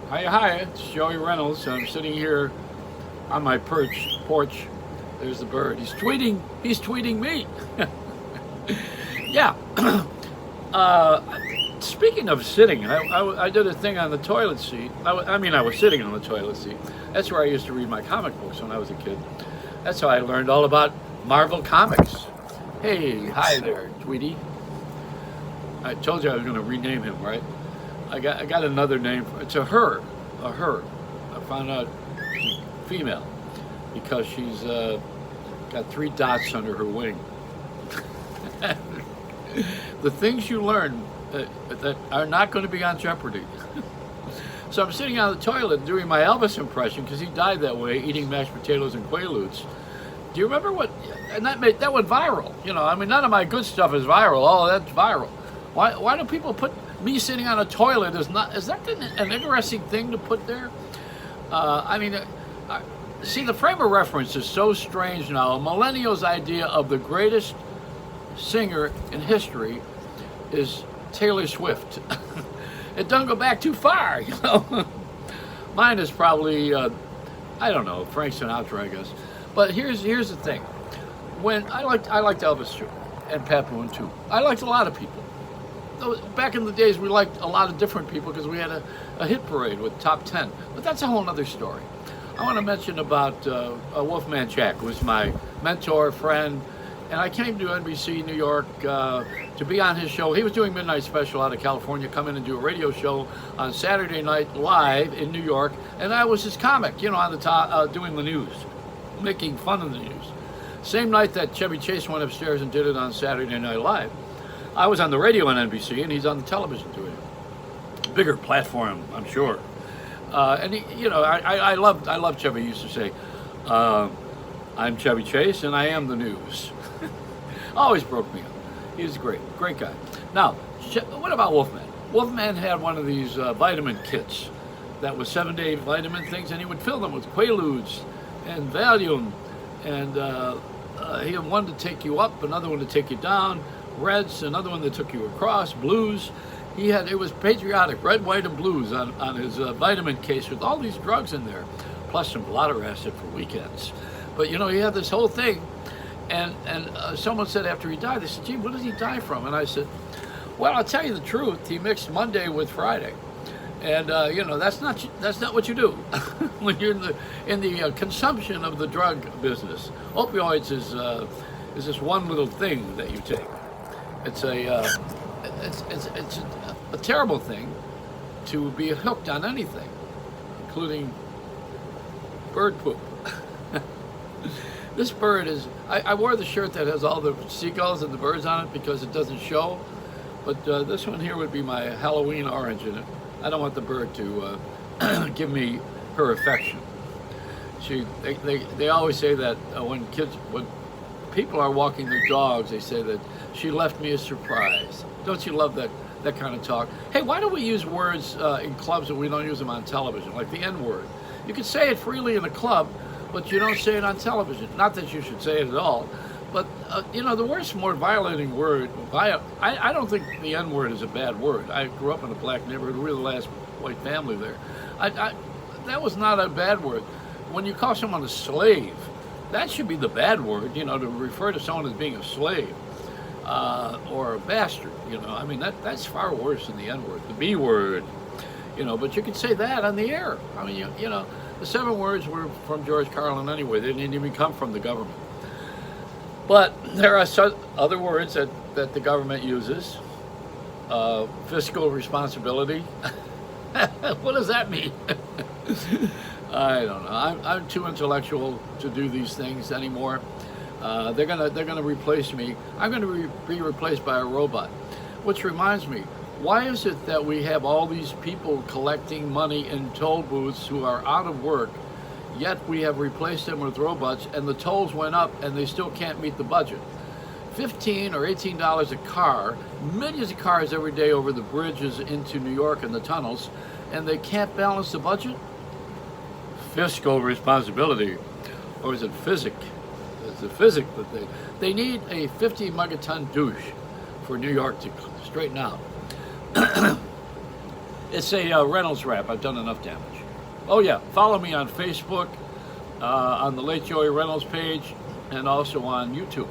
Hi, it's Joey Reynolds. I'm sitting here on my porch. There's the bird. He's tweeting me. Yeah. uh, Speaking of sitting, I did a thing on the toilet seat. I was sitting on the toilet seat. That's where I used to read my comic books when I was a kid. That's how I learned all about Marvel Comics. Hey, hi there, Tweety. I told you I was going to rename him, right? I got another name. It's a her. A her. I found out she's female because she's got 3 dots under her wing. The things you learn that are not going to be on Jeopardy. So I'm sitting on the toilet doing my Elvis impression because he died that way, eating mashed potatoes and Quaaludes. Do you remember what? And that went viral. None of my good stuff is viral. All that's viral. Why do people put me sitting on a toilet? Is that an interesting thing to put there? See, the frame of reference is so strange now. A millennial's idea of the greatest singer in history is Taylor Swift. It doesn't go back too far. Mine is probably, I don't know, Frank Sinatra, I guess. But here's the thing. When I liked Elvis too, and Pat Boone too. I liked a lot of people. Back in the days, we liked a lot of different people because we had a hit parade with top 10. But that's a whole other story. I want to mention about Wolfman Jack, who was my mentor, friend, and I came to NBC New York to be on his show. He was doing Midnight Special out of California, come in and do a radio show on Saturday night live in New York, and I was his comic, on the top, doing the news, making fun of the news. Same night that Chevy Chase went upstairs and did it on Saturday Night Live, I was on the radio on NBC, and he's on the television doing it. Bigger platform, I'm sure. And I love Chevy. He used to say, "I'm Chevy Chase, and I am the news." Always broke me up. He was great guy. Now, what about Wolfman? Wolfman had one of these vitamin kits that was 7-day vitamin things, and he would fill them with Quaaludes and Valium, and he had one to take you up, another one to take you down, Reds, another one that took you across, Blues. It was patriotic, red, white, and blues on his vitamin case with all these drugs in there, plus some blotter acid for weekends. But he had this whole thing, and someone said after he died, they said, "Gee, what did he die from?" And I said, "Well, I'll tell you the truth. He mixed Monday with Friday, and that's not what you do when you're in the consumption of the drug business. Opioids is this one little thing that you take. It's a terrible thing to be hooked on anything, including bird poop." This bird is, I wore the shirt that has all the seagulls and the birds on it because it doesn't show, but this one here would be my Halloween orange in it. I don't want the bird to give me her affection. They always say that when people are walking their dogs, they say that she left me a surprise. Don't you love that kind of talk? Hey, why don't we use words in clubs that we don't use them on television, like the N-word? You can say it freely in a club, but you don't say it on television. Not that you should say it at all, but the worst, more violating word. I don't think the N-word is a bad word. I grew up in a black neighborhood. We were the last white family there. That was not a bad word. When you call someone a slave, that should be the bad word. To refer to someone as being a slave or a bastard. That's far worse than the N-word, the B word. But you could say that on the air. The 7 words were from George Carlin anyway. They didn't even come from the government. But there are other words that the government uses. Fiscal responsibility. What does that mean? I don't know. I'm too intellectual to do these things anymore. They're gonna replace me. I'm gonna be replaced by a robot. Which reminds me, why is it that we have all these people collecting money in toll booths who are out of work, yet we have replaced them with robots and the tolls went up and they still can't meet the budget? $15 or $18 a car, millions of cars every day over the bridges into New York and the tunnels, and they can't balance the budget? Fiscal responsibility, or is it physic? It's the physic that they need a 50 megaton douche for New York to straighten out. It's a Reynolds wrap. I've done enough damage. Oh yeah, follow me on Facebook, on the Late Joey Reynolds page, and also on YouTube.